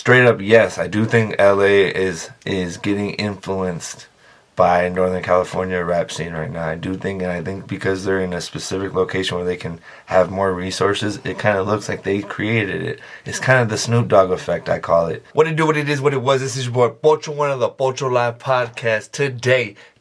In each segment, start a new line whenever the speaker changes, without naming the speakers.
Straight up, yes, I do think LA is getting influenced by Northern California rap scene right now. I do think, and I think because they're in a specific location where they can have more resources, it kind of looks like they created it. It's kind of the Snoop Dogg effect, I call it. What it do, what it is, what it was. This is your boy Pocho1 of the Pocho Live podcast.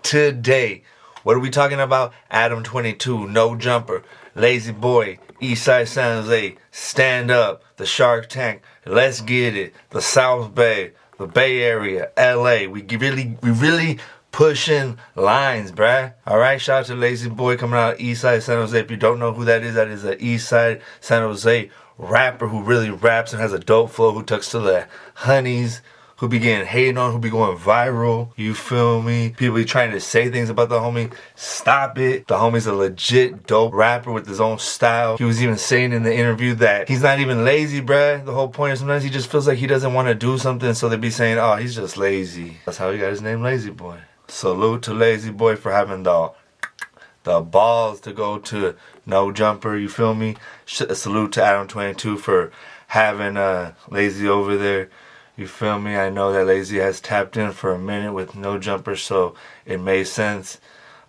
Today, what are we talking about? Adam 22, No Jumper, Lazy Boy, Eastside San Jose, Stand Up, the Shark Tank, Let's Get It, the South Bay, the Bay Area, LA. We really pushing lines, bruh. Alright, shout out to Lazy Boy coming out of Eastside San Jose. If you don't know who that is an Eastside San Jose rapper who really raps and has a dope flow, who talks to the honeys, who be getting hated on, who be going viral. You feel me? People be trying to say things about the homie. Stop it. The homie's a legit dope rapper with his own style. He was even saying in the interview that he's not even lazy, bruh. The whole point is sometimes he just feels like he doesn't want to do something, so they be saying, oh, he's just lazy. That's how he got his name, Lazy Boy. Salute to Lazy Boy for having the balls to go to No Jumper, you feel me? Salute to Adam 22 for having Lazy over there. You feel me? I know that Lazy has tapped in for a minute with No Jumper, so it made sense.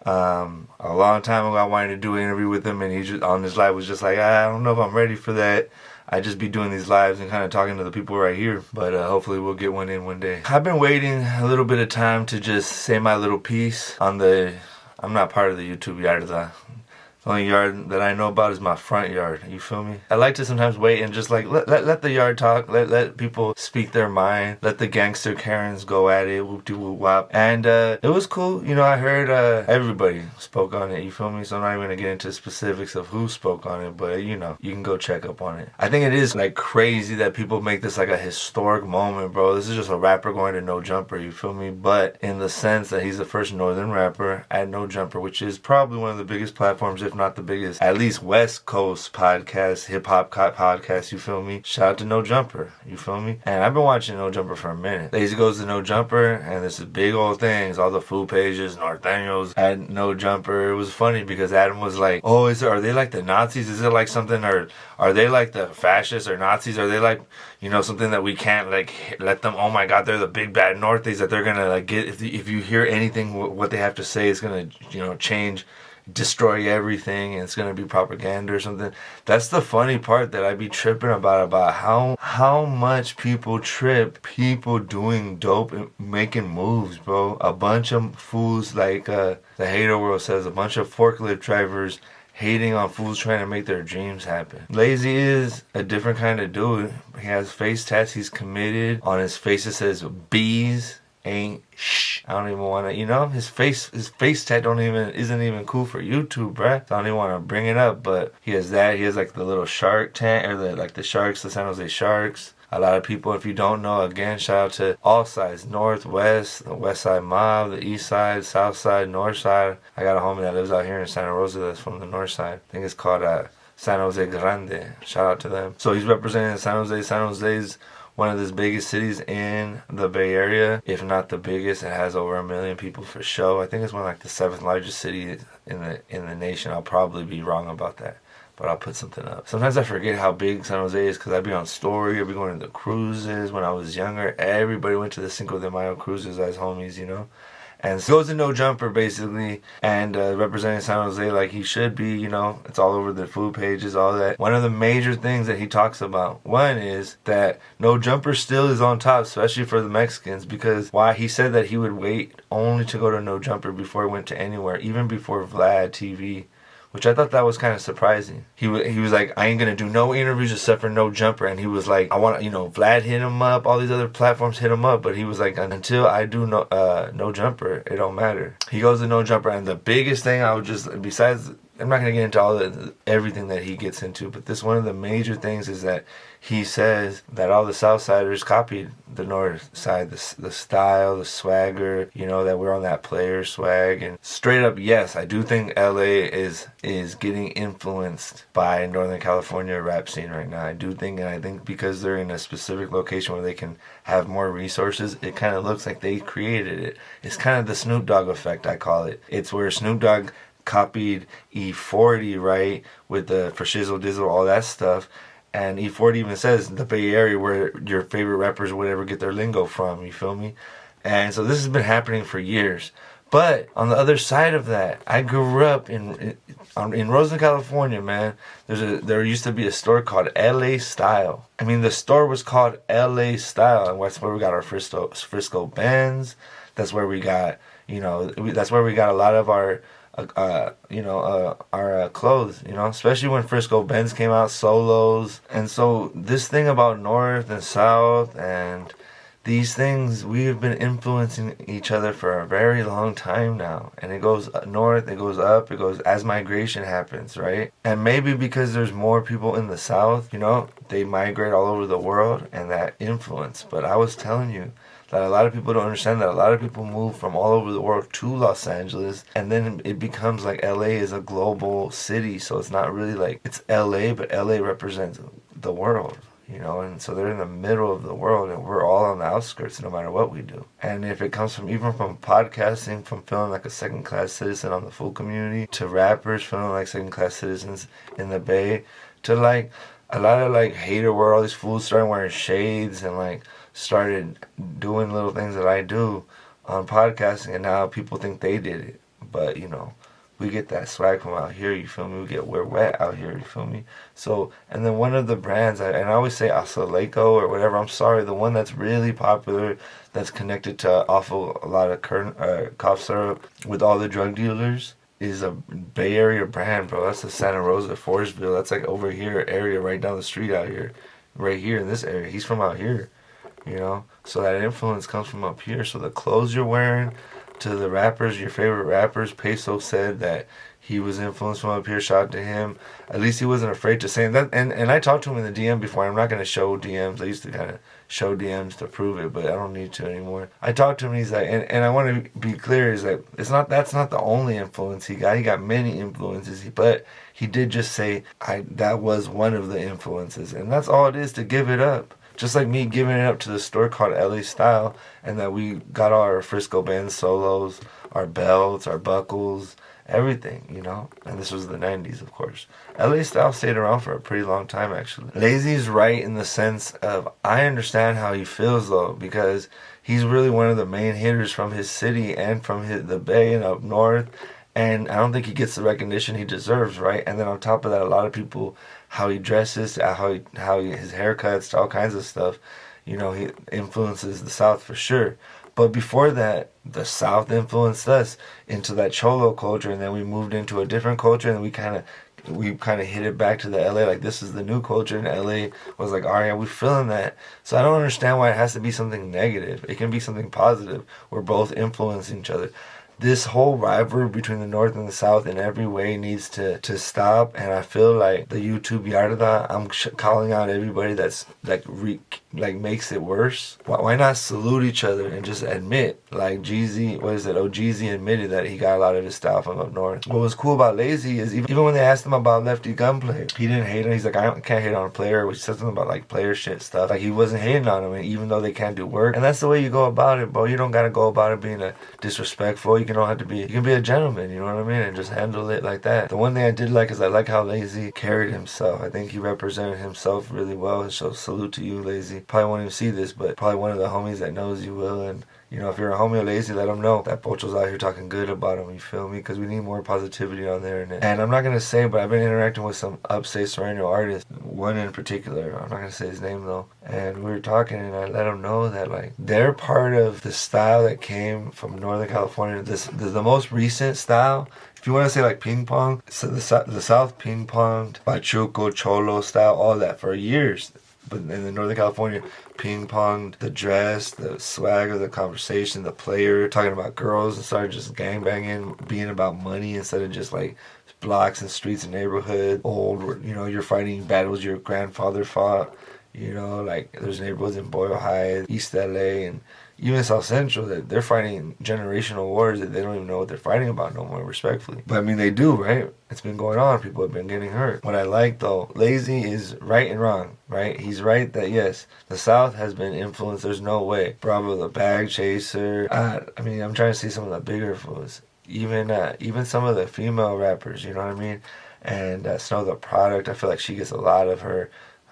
A long time ago, I wanted to do an interview with him, and he just on his live was just like, I don't know if I'm ready for that. I just be doing these lives and kind of talking to the people right here, but hopefully we'll get one in one day. I've been waiting a little bit of time to just say my little piece on the. I'm not part of the YouTube yard. The only yard that I know about is my front yard. You feel me? I like to sometimes wait and just like let the yard talk. Let people speak their mind. Let the gangster Karens go at it. Whoop de whoop wop. And it was cool. You know, I heard everybody spoke on it. You feel me? So I'm not even gonna get into specifics of who spoke on it, but you know, you can go check up on it. I think it is like crazy that people make this like a historic moment, bro. This is just a rapper going to No Jumper. You feel me? But in the sense that he's the first northern rapper at No Jumper, which is probably one of the biggest platforms, if not the biggest, at least West Coast podcast, hip hop podcast, you feel me? Shout out to No Jumper, you feel me? And I've been watching No Jumper for a minute. Lazy goes to No Jumper, and this is big old things, all the food pages, Norteños at No Jumper. It was funny because Adam was like, oh, are they like the Nazis? Is it like something, or are they like the fascists or Nazis? Are they like, you know, something that we can't like let them, oh my god, they're the big bad Nortes that they're gonna like get, if you hear anything, what they have to say is gonna, you know, destroy everything and it's gonna be propaganda or something. That's the funny part that I be tripping about how much people trip people doing dope and making moves, bro. A bunch of fools, like the hater world says, a bunch of forklift drivers hating on fools trying to make their dreams happen. Lazy is a different kind of dude. He has face tats. He's committed. On his face it says bees ain't shh. I don't even want to, you know, his face tat isn't even cool for YouTube, bruh. So I don't even want to bring it up, but he has that. He has like the little shark tat, or the sharks, the San Jose Sharks. A lot of people, if you don't know, again, shout out to all sides, North, West, the West Side Mob, the East Side, South Side, North Side. I got a homie that lives out here in Santa Rosa that's from the North Side. I think it's called San Jose Grande. Shout out to them. So he's representing San Jose. San Jose's one of the biggest cities in the Bay Area, if not the biggest. It has over 1 million people for show. I think it's one of like the 7th largest city in the nation. I'll probably be wrong about that, but I'll put something up. Sometimes I forget how big San Jose is because I'd be on story, I'd be going to the cruises. When I was younger, everybody went to the Cinco de Mayo cruises as homies, you know. And so goes to No Jumper, basically, and representing San Jose like he should be, you know. It's all over the food pages, all that. One of the major things that he talks about, one is that No Jumper still is on top, especially for the Mexicans, because why he said that he would wait only to go to No Jumper before he went to anywhere, even before Vlad TV, which I thought that was kind of surprising. He was like, I ain't gonna do no interviews except for No Jumper, and he was like, I want, you know, Vlad hit him up, all these other platforms hit him up, but he was like, until I do No Jumper, it don't matter. He goes to No Jumper, and the biggest thing I would just, besides, I'm not gonna get into everything that he gets into, but this one of the major things is that he says that all the Southsiders copied the North Side, the style, the swagger, you know, that we're on that player swag. And straight up, yes, I do think LA is getting influenced by Northern California rap scene right now. I do think, and I think because they're in a specific location where they can have more resources, it kind of looks like they created it. It's kind of the Snoop Dogg effect, I call it. It's where Snoop Dogg copied E40, right, with the for shizzle dizzle, all that stuff. And E40 even says the Bay Area where your favorite rappers would ever get their lingo from. You feel me? And so this has been happening for years. But on the other side of that, I grew up in Roseland, California, man. There used to be a store called LA Style. I mean, the store was called LA Style, and that's where we got our Frisco Benz. That's where we got, that's where we got a lot of our our clothes, especially when Frisco Benz came out, Solos. And so this thing about North and South and these things, we've been influencing each other for a very long time now. And it goes north, it goes up, it goes as migration happens, right? And maybe because there's more people in the South, they migrate all over the world and that influence. But I was telling you that a lot of people don't understand that a lot of people move from all over the world to Los Angeles, and then it becomes like LA is a global city. So it's not really like it's LA, but LA represents the world. And so they're in the middle of the world, and we're all on the outskirts no matter what we do. And if it comes from podcasting, from feeling like a second-class citizen on the full community, to rappers feeling like second-class citizens in the Bay, to like a lot of like hater where all these fools started wearing shades and like started doing little things that I do on podcasting, and now people think they did it. But we get that swag from out here, you feel me? We're wet out here, you feel me? So, and then one of the brands, and I always say Asaleco or whatever, I'm sorry, the one that's really popular, that's connected to awful a lot of cough syrup with all the drug dealers, is a Bay Area brand, bro. That's the Santa Rosa, Forestville. That's like over here, area right down the street out here. Right here in this area. He's from out here, So that influence comes from up here. So the clothes you're wearing, to the rappers, your favorite rappers, Peso said that he was influenced from up here. Shout out to him. At least he wasn't afraid to say that. And I talked to him in the DM before. I'm not going to show DMs. I used to kind of show DMs to prove it, but I don't need to anymore. I talked to him, and he's like, and I want to be clear, is that that's not the only influence he got. He got many influences, but he did just say that was one of the influences, and that's all it is, to give it up. Just like me giving it up to the store called LA Style, and that we got all our Frisco Benz Solos, our belts, our buckles, everything, And this was the 90s, of course. LA Style stayed around for a pretty long time, actually. Lazy's right in the sense of, I understand how he feels, though, because he's really one of the main hitters from his city and from the Bay and up north. And I don't think he gets the recognition he deserves, right? And then on top of that, a lot of people, how he dresses, his haircuts, all kinds of stuff, he influences the South for sure. But before that, the South influenced us into that Cholo culture, and then we moved into a different culture, and we kind of hit it back to the LA, like this is the new culture, and LA was like, all right, we're feeling that. So I don't understand why it has to be something negative. It can be something positive. We're both influencing each other. This whole rivalry between the North and the South in every way needs to stop, and I feel like the YouTube Yarda, I'm calling out everybody that's makes it worse. Why not salute each other and just admit, like Jeezy, Jeezy admitted that he got a lot of his style from up north. What was cool about Lazy is even when they asked him about Lefty Gunplay, he didn't hate him. He's like, I can't hate on a player, which said something about like player shit stuff. Like he wasn't hating on him, and even though they can't do work, and that's the way you go about it, bro. You don't gotta go about it being disrespectful. You can be a gentleman, you know what I mean, and just handle it like that. The one thing I did like is I like how Lazy carried himself. I think he represented himself really well. So salute to you, Lazy. Probably won't even see this, but probably one of the homies that knows you will. And if you're a homie of Lazy, let him know that Pocho's out here talking good about him, you feel me? Because we need more positivity on there. And I'm not going to say, but I've been interacting with some upstate Serrano artists, one in particular. I'm not going to say his name, though. And we were talking, and I let him know that, like, they're part of the style that came from Northern California. The most recent style, if you want to say, like, ping pong, so the South ping ponged, Pachuco, Cholo style, all that for years. But in the Northern California, ping-ponged the dress, the swagger, the conversation, the player, talking about girls, and started just gangbanging, being about money instead of just like blocks and streets and neighborhood. You're fighting battles your grandfather fought. Like there's neighborhoods in Boyle Heights, East LA, and even South Central that they're fighting generational wars that they don't even know what they're fighting about no more, respectfully. But I mean, they do, right? It's been going on. People have been getting hurt. What I like, though, Lazy is right and wrong, right? He's right that, yes, the South has been influenced. There's no way. Bravo the Bag Chaser. I'm trying to see some of the bigger fools. Even some of the female rappers, you know what I mean? And Snow the Product, I feel like she gets a lot of her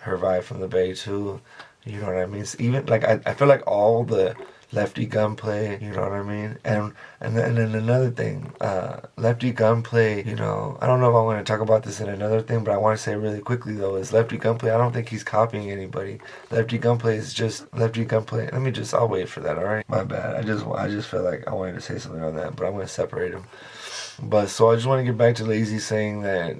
her vibe from the Bay too. You know what I mean? It's even like I feel like all the Lefty Gunplay, you know what I mean? And then another thing, Lefty Gunplay, you know, I don't know if I want to talk about this in another thing, but I want to say really quickly though, is Lefty Gunplay, I don't think he's copying anybody. Lefty Gunplay is just Lefty Gunplay. I'll wait for that, alright? My bad. I just feel like I wanted to say something on that, but I'm going to separate them. But so I just want to get back to Lazy saying that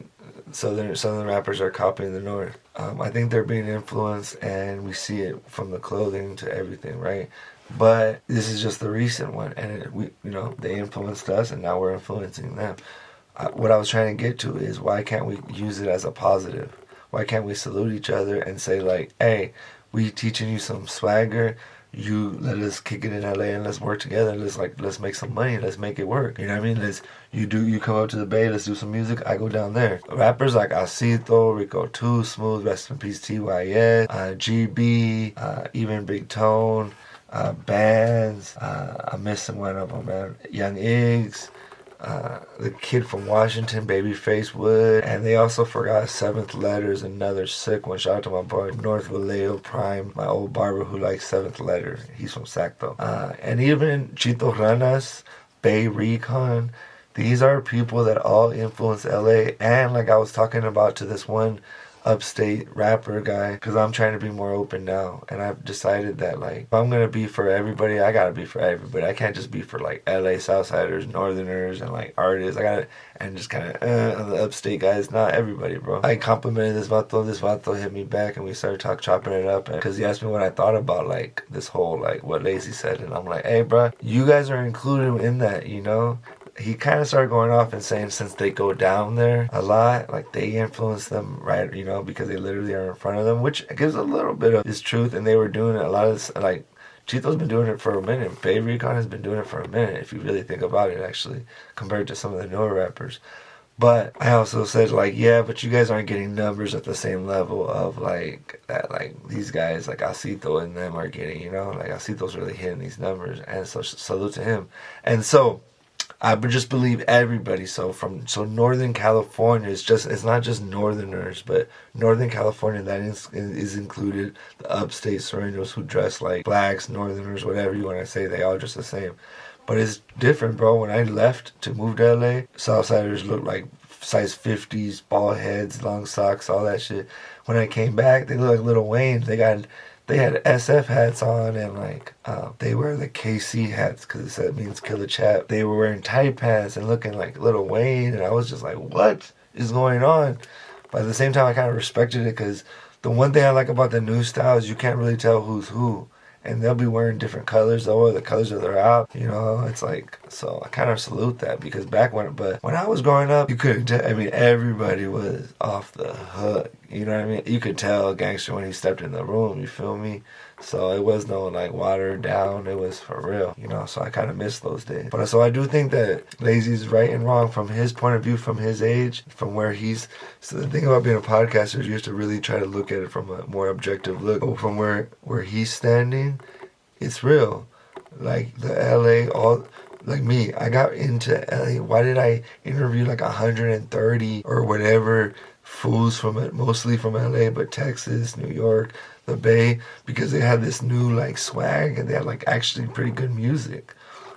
Southern rappers are copying the North. I think they're being influenced, and we see it from the clothing to everything, right? But this is just the recent one, and they influenced us, and now we're influencing them. What I was trying to get to is, why can't we use it as a positive? Why can't we salute each other and say like, hey, we teaching you some swagger. You let us kick it in LA and let's work together. Let's make some money. Let's make it work. You know what I mean? You come up to the Bay. Let's do some music. I go down there. Rappers like Acito, Rico Too Smooth, rest in peace TYS, GB, even Big Tone, bands. I'm missing one of them, man. Young Iggs. The kid from Washington, Babyface Wood, and they also forgot Seventh Letter's another sick one. Shout out to my boy North Vallejo Prime, my old barber who likes Seventh Letter. He's from Sac though. And even Chito Ranas, Bay Recon. These are people that all influence LA, and like I was talking about to this one upstate rapper guy, because I'm trying to be more open now, and I've decided that like, if I'm gonna be for everybody, I gotta be for everybody. I can't just be for like LA Southsiders, Northerners, and like artists. I gotta, and just kind of the upstate guys. Not everybody, bro. I complimented this vato hit me back, and we started chopping it up, because he asked me what I thought about like this whole like what Lazy said, and I'm like, hey bro, you guys are included in that, you know. He kind of started going off and saying, since they go down there a lot, like they influence them, right, you know, because they literally are in front of them, which gives a little bit of his truth. And they were doing it a lot of, like, Chito's been doing it for a minute. Bay Recon has been doing it for a minute, if you really think about it, actually, compared to some of the newer rappers. But I also said, like, yeah, but you guys aren't getting numbers at the same level of, like, that, like, these guys, like Acito and them are getting, you know? Like, Acito's really hitting these numbers, and so salute to him. And so I would just believe everybody. So Northern California it's not just Northerners, but Northern California that is included. The upstate Sureños who dress like blacks, Northerners, whatever you want to say, they all dress the same. But it's different, bro. When I left to move to LA, Southsiders looked like size 50s, bald heads, long socks, all that shit. When I came back, they looked like Lil Wayne. They had SF hats on, and like they wear the KC hats because that means kill a chap. They were wearing tight pants and looking like Lil Wayne, and I was just like, what is going on? But at the same time, I kind of respected it, because the one thing I like about the new style is you can't really tell who's who. And they'll be wearing different colors, though, the colors of their out, you know. It's like, so I kind of salute that, because when I was growing up, you couldn't tell. I mean, everybody was off the hook, you know what I mean? You could tell a gangster when he stepped in the room, you feel me? So it was no like watered down, it was for real, you know. So I kind of miss those days. But so I do think that Lazy's right and wrong from his point of view, from his age, from where he's. So the thing about being a podcaster is you have to really try to look at it from a more objective look. From where he's standing, it's real. Like the LA, all like me, I got into LA. Why did I interview like 130 or whatever fools from it, mostly from LA, but Texas, New York, the Bay, because they had this new like swag, and they had like actually pretty good music.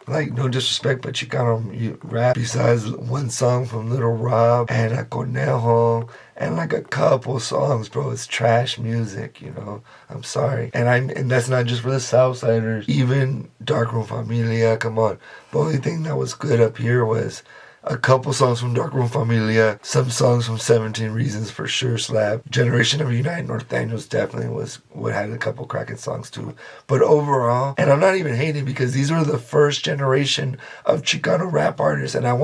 Like, no disrespect, but Chicano rap, besides one song from Little Rob and a Conejo and like a couple songs, bro, it's trash music, you know. I'm sorry. And that's not just for the Southsiders. Even Darkroom Familia, come on. The only thing that was good up here was a couple songs from Darkroom Familia, some songs from 17 Reasons for sure slap. Generation of United Norteños definitely was what had a couple cracking songs too. But overall, and I'm not even hating, because these were the first generation of Chicano rap artists, and I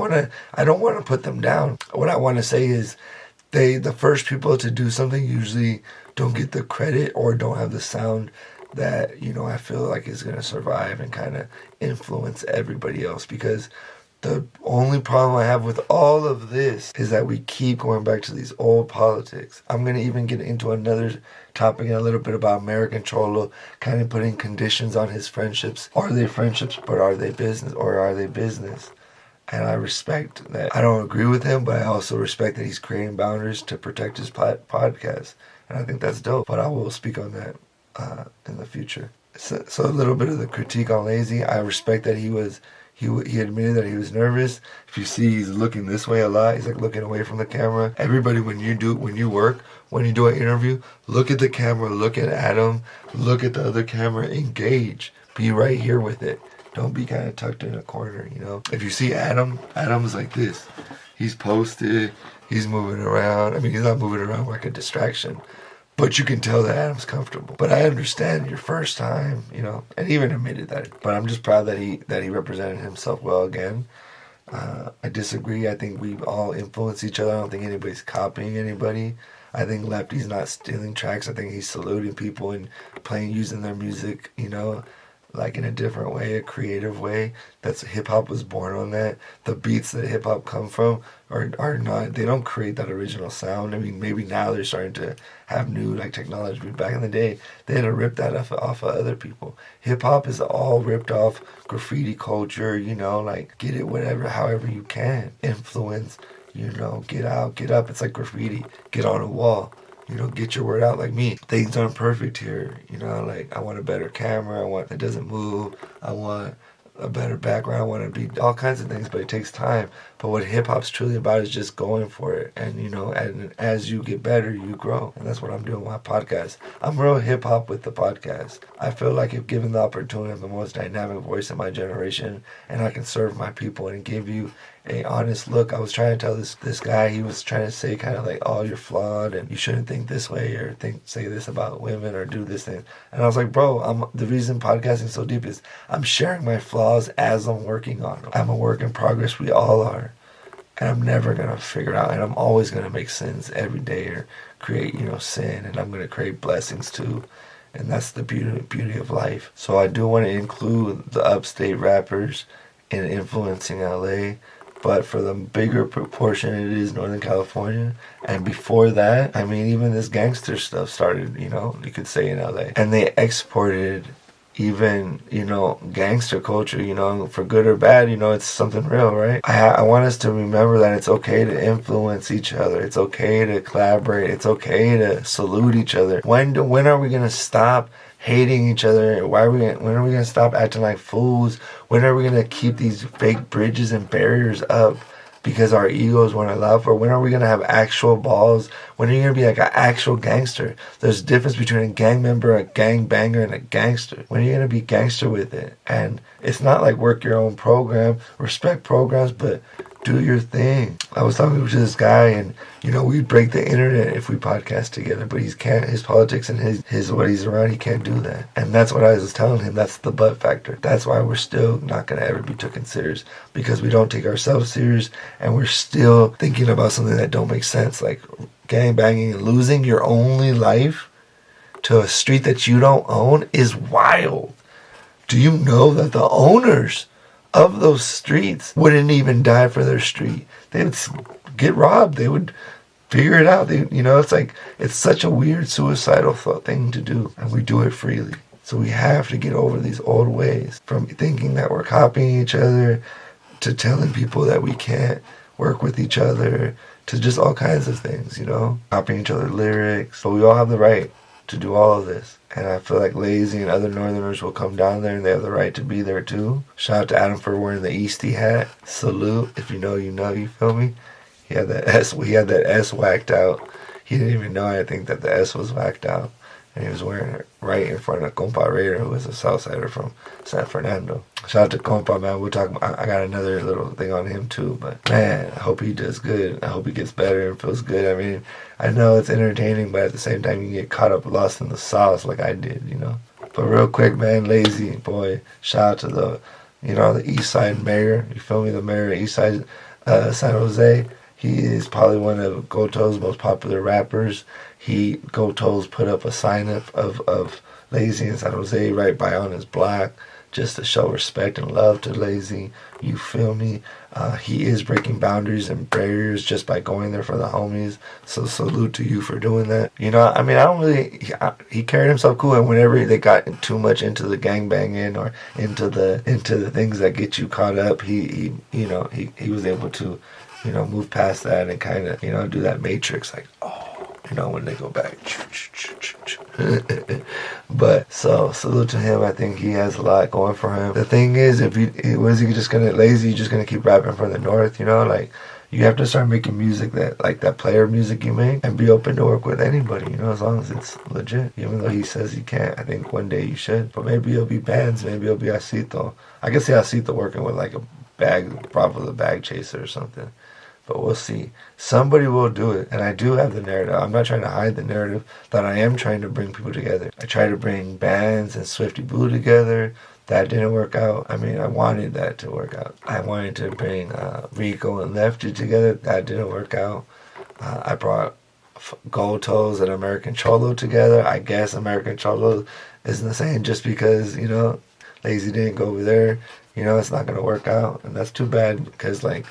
don't want to put them down. What I want to say is the first people to do something usually don't get the credit or don't have the sound that, you know, I feel like is going to survive and kind of influence everybody else. Because the only problem I have with all of this is that we keep going back to these old politics. I'm going to even get into another topic in a little bit about American Cholo, kind of putting conditions on his friendships. Are they friendships, but are they business, or are they business? And I respect that. I don't agree with him, but I also respect that he's creating boundaries to protect his podcast. And I think that's dope. But I will speak on that in the future. So a little bit of the critique on Lazy. I respect that he admitted that he was nervous. If you see, he's looking this way a lot. He's like looking away from the camera. Everybody, when you do an interview, look at the camera, look at Adam, look at the other camera, engage. Be right here with it. Don't be kind of tucked in a corner, you know. If you see Adam's like this. He's posted. He's moving around. I mean, he's not moving around like a distraction. But you can tell that Adam's comfortable. But I understand your first time, you know, and he even admitted that. But I'm just proud that he represented himself well again. I disagree. I think we all influence each other. I don't think anybody's copying anybody. I think Lefty's not stealing tracks. I think he's saluting people and using their music, you know, like in a different way, a creative way. That's hip hop was born on that. The beats that hip hop come from are not, they don't create that original sound. I mean, maybe now they're starting to have new like technology, but back in the day they had to rip that off of other people. Hip hop is all ripped off graffiti culture, you know, like get it whatever, however you can. Influence, you know, get out, get up. It's like graffiti. Get on a wall. You know, get your word out like me. Things aren't perfect here. You know, like I want a better camera. I want that doesn't move. I want a better background. I want to be all kinds of things, but it takes time. But what hip hop's truly about is just going for it. And, you know, and as you get better, you grow. And that's what I'm doing with my podcast. I'm real hip hop with the podcast. I feel like if given the opportunity, I'm the most dynamic voice in my generation, and I can serve my people and give you a honest look. I was trying to tell this guy, he was trying to say kind of like, oh, you're flawed and you shouldn't think this way or say this about women or do this thing. And I was like, bro, the reason podcasting is so deep is I'm sharing my flaws as I'm working on them. I'm a work in progress. We all are. And I'm never going to figure it out. And I'm always going to make sins every day or create, you know, sin. And I'm going to create blessings too. And that's the beauty of life. So I do want to include the upstate rappers in influencing LA. But for the bigger proportion, it is Northern California. And before that, I mean, even this gangster stuff started, you know, you could say in LA. And they exported even, you know, gangster culture, you know, for good or bad, you know, it's something real, right? I want us to remember that it's okay to influence each other. It's okay to collaborate. It's okay to salute each other. When are we going to stop hating each other? When are we going to stop acting like fools? When are we going to keep these fake bridges and barriers up because our egos want to love? Or when are we going to have actual balls? When are you going to be like an actual gangster? There's a difference between a gang member, a gang banger, and a gangster. When are you going to be gangster with it? And it's not like work your own program, respect programs, but do your thing. I was talking to this guy, and you know, we'd break the internet if we podcast together, but he can't. His politics and his what he's around, he can't do that. And that's what I was telling him. That's the butt factor. That's why we're still not gonna ever be taken serious, because we don't take ourselves serious, and we're still thinking about something that don't make sense, like gang banging and losing your only life to a street that you don't own is wild. Do you know that the owners of those streets wouldn't even die for their street? They would get robbed. They would figure it out. You know, it's like, it's such a weird suicidal thing to do, and we do it freely. So we have to get over these old ways, from thinking that we're copying each other to telling people that we can't work with each other, to just all kinds of things, you know, copying each other's lyrics. But we all have the right to do all of this. And I feel like Lazy and other Northerners will come down there, and they have the right to be there too. Shout out to Adam for wearing the Eastie hat. Salute. If you know, you know. You feel me? He had that S whacked out. He didn't even know, I think, that the S was whacked out. And he was wearing it right in front of Compa Raider, who was a Southsider from San Fernando. Shout out to Compa, man. We'll talk. I got another little thing on him too. But man, I hope he does good. I hope he gets better and feels good. I mean, I know it's entertaining, but at the same time, you can get caught up, lost in the sauce like I did, you know. But real quick, man, Lazy, boy, shout out to the East Side mayor. You feel me? The mayor of East Side, San Jose. He is probably one of Goto's most popular rappers. Goto's put up a sign up of Lazy in San Jose right by on his block, just to show respect and love to Lazy. You feel me? He is breaking boundaries and barriers just by going there for the homies. So salute to you for doing that. You know, I mean, he carried himself cool, and whenever they got too much into the gangbanging or into the things that get you caught up, he was able to, you know, move past that and kind of, you know, do that matrix, like, oh, You know, when they go back. But so salute to him. I think he has a lot going for him. The thing is, if was he just gonna lazy, just gonna keep rapping from the north, you know, like you have to start making music that player music you make, and be open to work with anybody, you know, as long as it's legit. Even though he says he can't, I think one day you should. But maybe it'll be bands, maybe it'll be Acito. I can see Acito working with like a bag, probably the bag chaser or something. But we'll see. Somebody will do it. And I do have the narrative. I'm not trying to hide the narrative, that I am trying to bring people together. I tried to bring Bands and Swifty Blue together. That didn't work out. I mean, I wanted that to work out. I wanted to bring Rico and Lefty together. That didn't work out. I brought Gold Toes and American Cholo together. I guess American Cholo isn't the same just because, you know, Lazy didn't go over there. You know, it's not going to work out. And that's too bad because, like,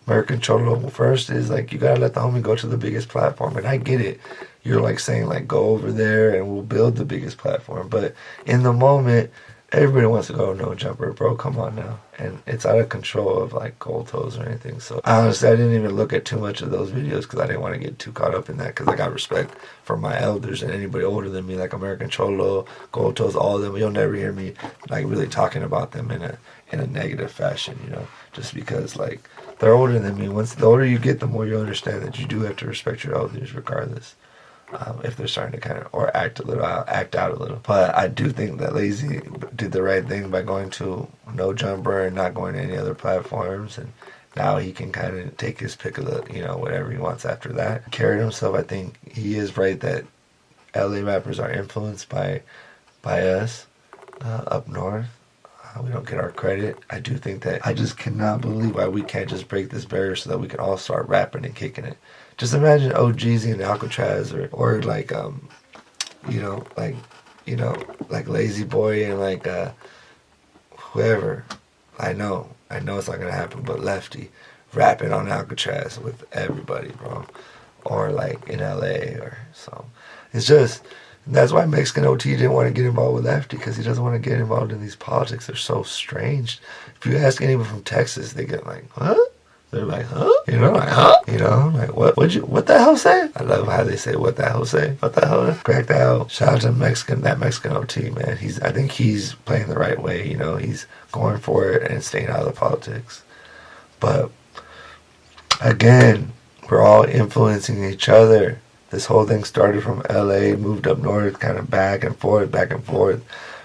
American Cholo first is like, you gotta let the homie go to the biggest platform. And I get it. You're like saying like, go over there and we'll build the biggest platform. But in the moment, everybody wants to go No Jumper, bro. Come on now. And it's out of control of like Gold Toes or anything. So honestly, I didn't even look at too much of those videos because I didn't want to get too caught up in that, because I got respect for my elders and anybody older than me, like American Cholo, Gold Toes, all of them. You'll never hear me like really talking about them in a negative fashion, you know, just because like they're older than me. Once the older you get, the more you understand that you do have to respect your elders regardless. If they're starting to kind of, or act out a little. But I do think that Lazy did the right thing by going to No Jumper and not going to any other platforms. And now he can kind of take his pick of the, you know, whatever he wants after that. Carried himself. I think he is right that LA rappers are influenced by us up north. We don't get our credit. I do think that I just cannot believe why we can't just break this barrier so that we can all start rapping and kicking it. Just imagine OGZ and Alcatraz or like like Lazy Boy and like whoever. I know it's not gonna happen, but Lefty rapping on Alcatraz with everybody, bro. Or like in LA or so. It's just, that's why Mexican OT didn't want to get involved with Lefty, because he doesn't want to get involved in these politics. They're so strange. If you ask anyone from Texas, they get like, huh? They're like, huh? You know, like, huh? You know, like, what the hell say? I love how they say, what the hell say? What the hell? Crack the hell. Shout out to that Mexican OT, man. I think he's playing the right way, you know. He's going for it and staying out of the politics. But, again, we're all influencing each other. This whole thing started from LA, moved up north, kind of back and forth.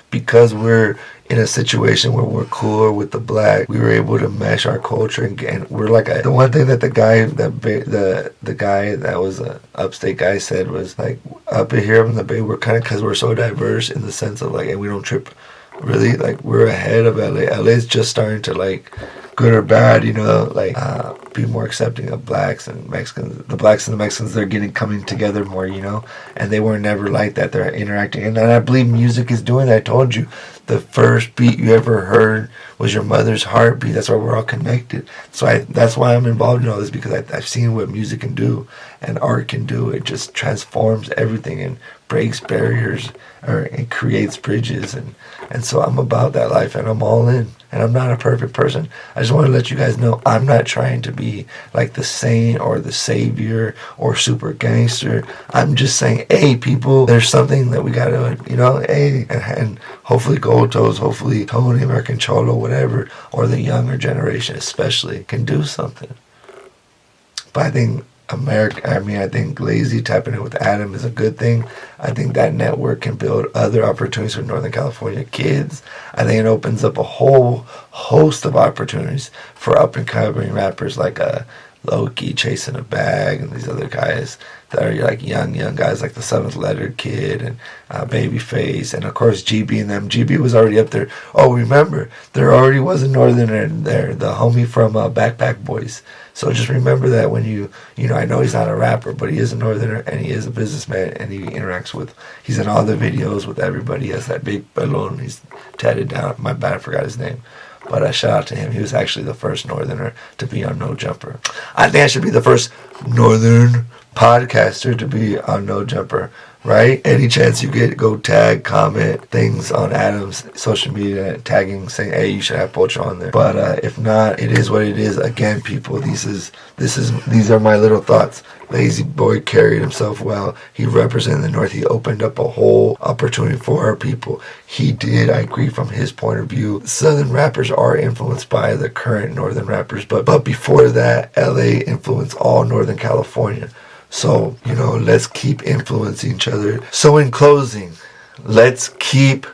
Because we're in a situation where we're cooler with the black, we were able to mesh our culture, and we're like the one thing that the guy that was a upstate guy said was like, up here in the Bay, we're kind of, because we're so diverse in the sense of like, and we don't trip really, like we're ahead of LA. LA's just starting to like, good or bad, you know, like be more accepting of blacks and Mexicans. The blacks and the Mexicans, they're coming together more, you know, and they were never like that. They're interacting, and I believe music is doing that. I told you, the first beat you ever heard was your mother's heartbeat. That's why we're all connected. So that's why I'm involved in all this, because I've seen what music can do and art can do. It just transforms everything and breaks barriers, or it creates bridges, and so I'm about that life, and I'm all in. And I'm not a perfect person. I just want to let you guys know I'm not trying to be like the saint or the savior or super gangster. I'm just saying, hey, people, there's something that we got to, you know, hey, and hopefully Gold Toes, hopefully Tony, American Cholo, whatever, or the younger generation especially, can do something. But I think I think Lazy tapping in with Adam is a good thing. I think that network can build other opportunities for Northern California kids. I think it opens up a whole host of opportunities for up-and-coming rappers like Loki, Chasing a Bag, and these other guys that are like young guys like the Seventh Letter Kid and Babyface, and of course GB and them. GB was already up there. Oh, remember, there already was a Northerner there, the homie from Backpack Boys. So just remember that when you know, I know he's not a rapper, but he is a Northerner, and he is a businessman, and he interacts he's in all the videos with everybody. He has that big balloon. He's tatted down. My bad, I forgot his name. But shout out to him. He was actually the first Northerner to be on No Jumper. I think I should be the first Northern podcaster to be on No Jumper, right? Any chance you get, go tag, comment things on Adam's social media, tagging, saying, "Hey, you should have Pocho on there." But if not, it is what it is. Again, people, these are my little thoughts. Lazy Boy carried himself well. He represented the North. He opened up a whole opportunity for our people. He did. I agree from his point of view. Southern rappers are influenced by the current Northern rappers, but before that, LA influenced all Northern California. So, let's keep influencing each other. So in closing, let's keep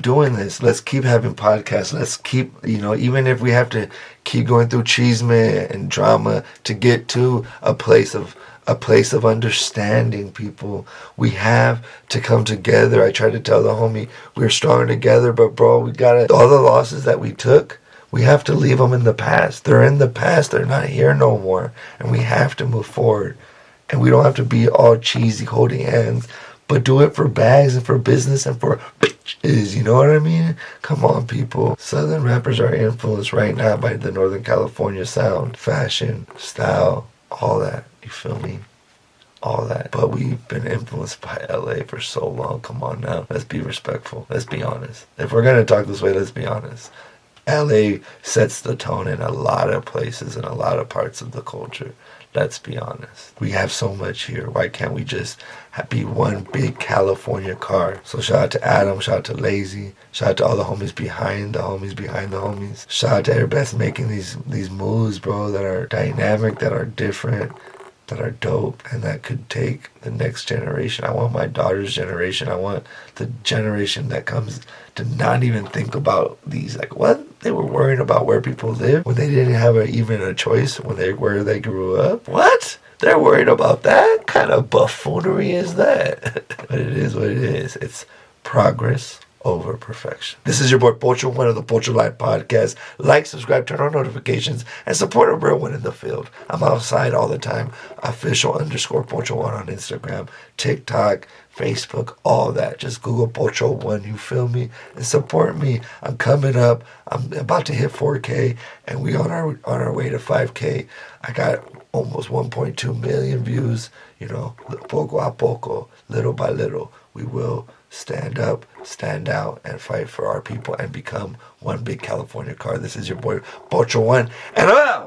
doing this. Let's keep having podcasts. Let's keep, even if we have to keep going through cheeseman and drama to get to a place of understanding, people. We have to come together. I tried to tell the homie we're stronger together, but bro, we gotta, all the losses that we took, we have to leave them in the past. They're in the past. They're not here no more. And we have to move forward. And we don't have to be all cheesy holding hands, but do it for bags and for business and for bitches. You know what I mean? Come on, people. Southern rappers are influenced right now by the Northern California sound, fashion, style, all that. You feel me? All that. But we've been influenced by LA for so long. Come on now. Let's be respectful. Let's be honest. If we're going to talk this way, let's be honest. LA sets the tone in a lot of places and a lot of parts of the culture. Let's be honest. We have so much here. Why can't we just be one big California car? So shout out to Adam. Shout out to Lazy. Shout out to all the homies behind the homies. Shout out to everybody that's making these moves, bro, that are dynamic, that are different, that are dope, and that could take the next generation. I want my daughter's generation. I want the generation that comes to not even think about these, like, what? They were worrying about where people live when they didn't have even a choice where they grew up. What? They're worried about that? What kind of buffoonery is that? But it is what it is. It's progress over perfection. This is your boy Pocho1 of the Pocho Life Podcast. Like, subscribe, turn on notifications, and support a real one in the field. I'm outside all the time. Official_Pocho1 on Instagram, TikTok, Facebook, all that. Just Google Pocho1, you feel me? And support me. I'm coming up. I'm about to hit 4K, and we on our way to 5K. I got almost 1.2 million views. Poco a poco, little by little, we will stand up, stand out, and fight for our people and become one big California car. This is your boy Pocho1, and I'm out!